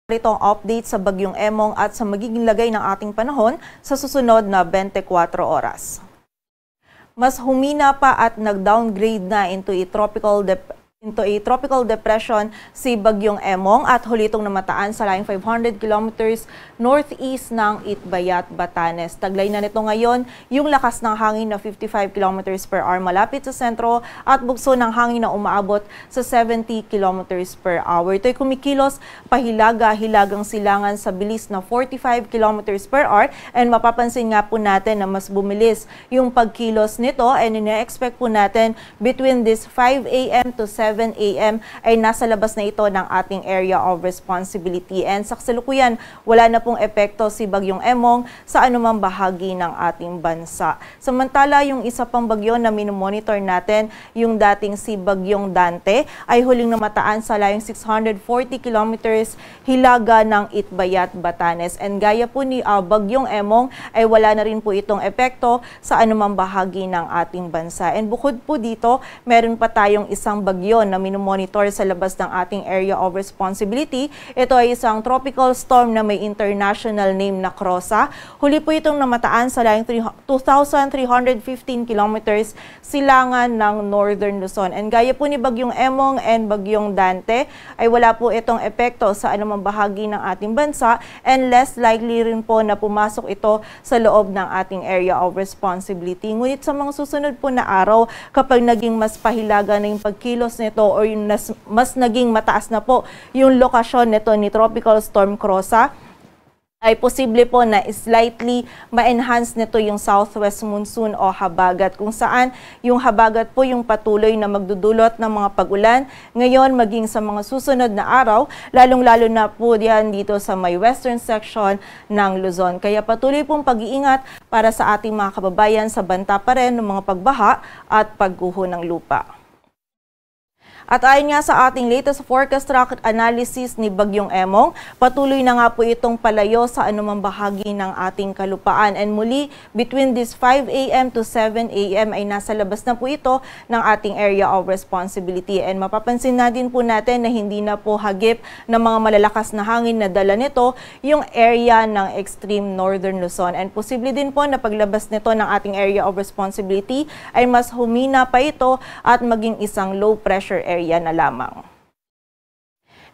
Itong update sa Bagyong Emong at sa magiging lagay ng ating panahon sa susunod na 24 oras. Mas humina pa at nag-downgrade na into a tropical depression si Bagyong Emong at huli itong namataan sa layong 500 kilometers northeast ng Itbayat, Batanes. Taglay na nito ngayon yung lakas ng hangin na 55 kilometers per hour malapit sa sentro at bugso ng hangin na umaabot sa 70 kilometers per hour. Ito'y kumikilos pahilaga-hilagang silangan sa bilis na 45 kilometers per hour and mapapansin nga po natin na mas bumilis yung pagkilos nito and ina-expect po natin between this 5 a.m. to 7 a.m. ay nasa labas na ito ng ating area of responsibility. And sa kasalukuyan, wala na pong epekto si Bagyong Emong sa anumang bahagi ng ating bansa. Samantala, yung isa pang bagyo na minomonitor natin, yung dating si Bagyong Dante, ay huling namataan sa layong 640 kilometers hilaga ng Itbayat, Batanes. And gaya po ni Bagyong Emong, ay wala na rin po itong epekto sa anumang bahagi ng ating bansa. And bukod po dito, meron pa tayong isang bagyo na minomonitor sa labas ng ating area of responsibility. Ito ay isang tropical storm na may international name na Krosa. Huli po itong namataan sa layong 2,315 kilometers silangan ng Northern Luzon. And gaya po ni Bagyong Emong and Bagyong Dante, ay wala po itong epekto sa anumang bahagi ng ating bansa and less likely rin po na pumasok ito sa loob ng ating area of responsibility. Ngunit sa mga susunod po na araw, kapag naging mas pahilaga na yung pagkilos nito o yung mas naging mataas na po yung lokasyon nito ni Tropical Storm Krosa, ay posible po na slightly ma-enhance nito yung southwest monsoon o habagat, kung saan yung habagat po yung patuloy na magdudulot ng mga pag-ulan ngayon maging sa mga susunod na araw, lalong-lalo na po diyan dito sa may western section ng Luzon. Kaya patuloy pong pag-iingat para sa ating mga kababayan sa banta pa rin ng mga pagbaha at pagguho ng lupa. At ayon nga sa ating latest forecast track analysis ni Bagyong Emong, patuloy na nga po itong palayo sa anumang bahagi ng ating kalupaan. And muli, between this 5 a.m. to 7 a.m. ay nasa labas na po ito ng ating area of responsibility. And mapapansin na din po natin na hindi na po hagip ng mga malalakas na hangin na dala nito yung area ng extreme northern Luzon. And posible din po na paglabas nito ng ating area of responsibility ay mas humina pa ito at maging isang low pressure area na lamang.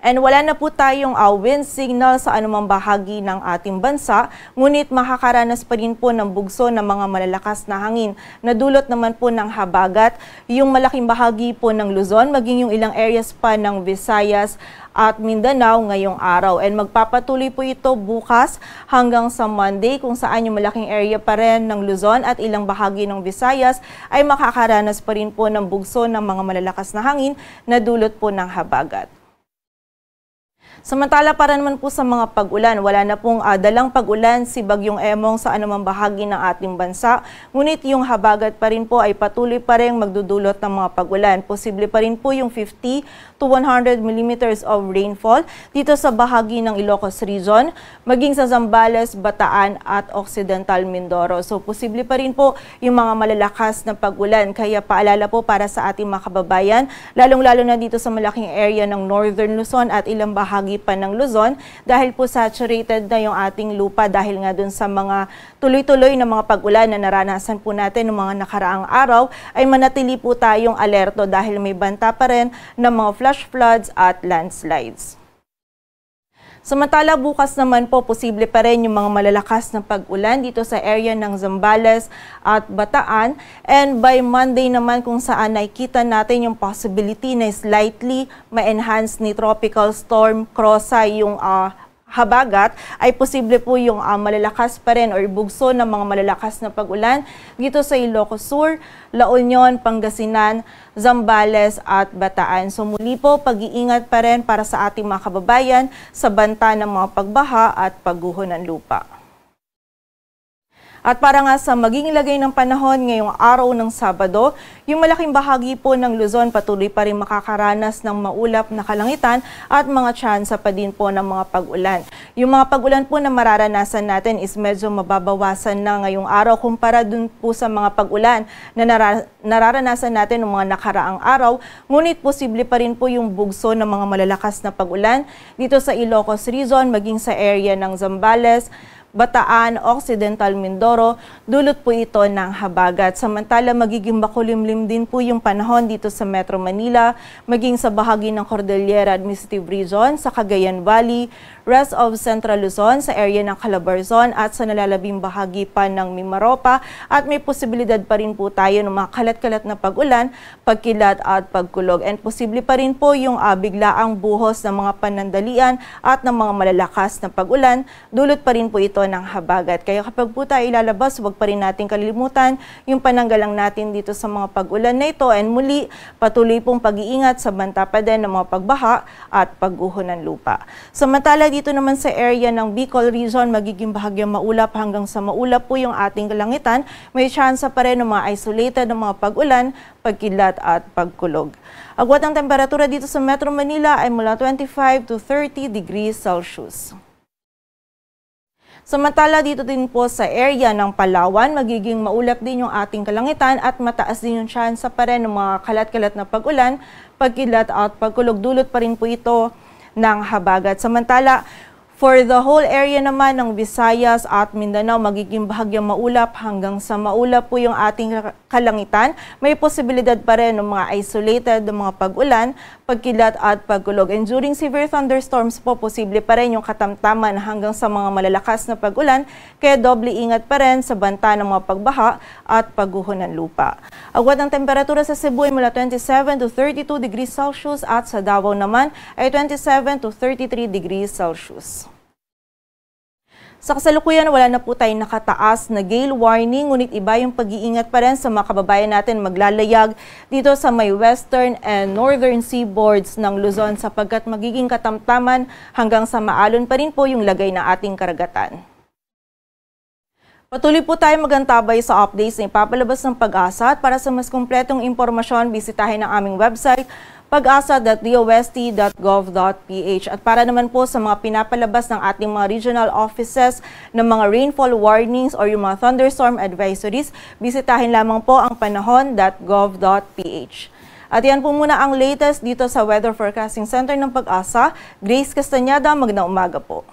And wala na po tayong wind signal sa anumang bahagi ng ating bansa, ngunit makakaranas pa rin po ng bugso ng mga malalakas na hangin. Nadulot naman po ng habagat yung malaking bahagi po ng Luzon, maging yung ilang areas pa ng Visayas at Mindanao ngayong araw. And magpapatuloy po ito bukas hanggang sa Monday, kung saan yung malaking area pa rin ng Luzon at ilang bahagi ng Visayas ay makakaranas pa rin po ng bugso ng mga malalakas na hangin na dulot po ng habagat. Samantala, para naman po sa mga pag-ulan, wala na pong dalang pag-ulan si Bagyong Emong sa anumang bahagi ng ating bansa. Ngunit yung habagat pa rin po ay patuloy pa rin magdudulot ng mga pag-ulan. Posible pa rin po yung 50 to 100 millimeters of rainfall dito sa bahagi ng Ilocos Region, maging sa Zambales, Bataan at Occidental Mindoro. So posible pa rin po yung mga malalakas na pag-ulan. Kaya paalala po para sa ating mga kababayan, lalong-lalo na dito sa malaking area ng Northern Luzon at ilang bahagi pa ng Luzon, dahil po saturated na yung ating lupa dahil nga dun sa mga tuloy-tuloy na mga pag-ulan na naranasan po natin ng mga nakaraang araw, ay manatili po tayong alerto dahil may banta pa rin ng mga flash floods at landslides. Samantala, bukas naman po, posible pa rin yung mga malalakas na pag-ulan dito sa area ng Zambales at Bataan. And by Monday naman, kung saan nakikita natin yung possibility na slightly ma-enhance ni Tropical Storm Krosa yung habagat, ay posible po yung malalakas pa rin or bugso ng mga malalakas na pag-ulan dito sa Ilocos Sur, La Union, Pangasinan, Zambales at Bataan. So muli po, pag-iingat pa rin para sa ating mga kababayan sa banta ng mga pagbaha at pagguho ng lupa. At para nga sa magiging lagay ng panahon ngayong araw ng Sabado, yung malaking bahagi po ng Luzon patuloy pa rin makakaranas ng maulap na kalangitan at mga tsansa pa din po ng mga pag-ulan. Yung mga pag-ulan po na mararanasan natin is medyo mababawasan na ngayong araw kumpara dun po sa mga pag-ulan na nararanasan natin ng mga nakaraang araw. Ngunit posible pa rin po yung bugso ng mga malalakas na pag-ulan dito sa Ilocos Region, maging sa area ng Zambales, Bataan, Occidental Mindoro, dulot po ito ng habagat. Samantala, magiging makulimlim din po yung panahon dito sa Metro Manila, maging sa bahagi ng Cordillera Administrative Region, sa Cagayan Valley, rest of Central Luzon, sa area ng Calabarzon at sa nalalabing bahagi pa ng Mimaropa. At may posibilidad pa rin po tayo ng mga kalat-kalat na pag-ulan, pagkilat at pagkulog. And posible pa rin po yung biglaang buhos ng mga panandalian at ng mga malalakas na pag-ulan, dulot pa rin po ito ng habagat. Kaya kapag po tayo ilalabas, huwag pa rin natin kalilimutan yung pananggalang natin dito sa mga pag-ulan na ito. And muli, patuloy pong pag-iingat sa banta pa din ng mga pagbaha at pagguho ng lupa. Samantala dito naman sa area ng Bicol Region, magiging bahagyang maulap hanggang sa maulap po yung ating kalangitan. May tsansa pa rin ng mga isolated ng mga pag-ulan, pagkilat at pagkulog. Agwat ang temperatura dito sa Metro Manila ay mula 25 to 30 degrees Celsius. Samantala dito din po sa area ng Palawan, magiging maulap din yung ating kalangitan at mataas din yung tsansa pa rin ng mga kalat-kalat na pag-ulan, pagkilat at pagkulog. Dulot pa rin po ito ng habagat. Samantala, for the whole area naman ng Visayas at Mindanao, magiging bahagyang maulap hanggang sa maulap po yung ating kalangitan. May posibilidad pa rin ng mga isolated ng mga pag-ulan, pagkilat at pagkulog. And during severe thunderstorms po, posible pa rin yung katamtaman hanggang sa mga malalakas na pag-ulan, kaya doble ingat pa rin sa banta ng mga pagbaha at pagguho ng lupa. Agwat ang temperatura sa Cebu ay mula 27 to 32 degrees Celsius at sa Davao naman ay 27 to 33 degrees Celsius. Sa kasalukuyan, wala na po tayong nakataas na gale warning, ngunit iba yung pag-iingat pa rin sa mga kababayan natin maglalayag dito sa may western and northern seaboards ng Luzon sapagkat magiging katamtaman hanggang sa maalon pa rin po yung lagay ng ating karagatan. Patuloy po tayo magantabay sa updates na ipapalabas ng Pag-asa at para sa mas kumpletong impormasyon, bisitahin ang aming website pag-asa.dost.gov.ph. At para naman po sa mga pinapalabas ng ating mga regional offices ng mga rainfall warnings or yung mga thunderstorm advisories, bisitahin lamang po ang panahon.gov.ph. At yan po muna ang latest dito sa Weather Forecasting Center ng Pag-asa. Grace Castañeda, magandang umaga po.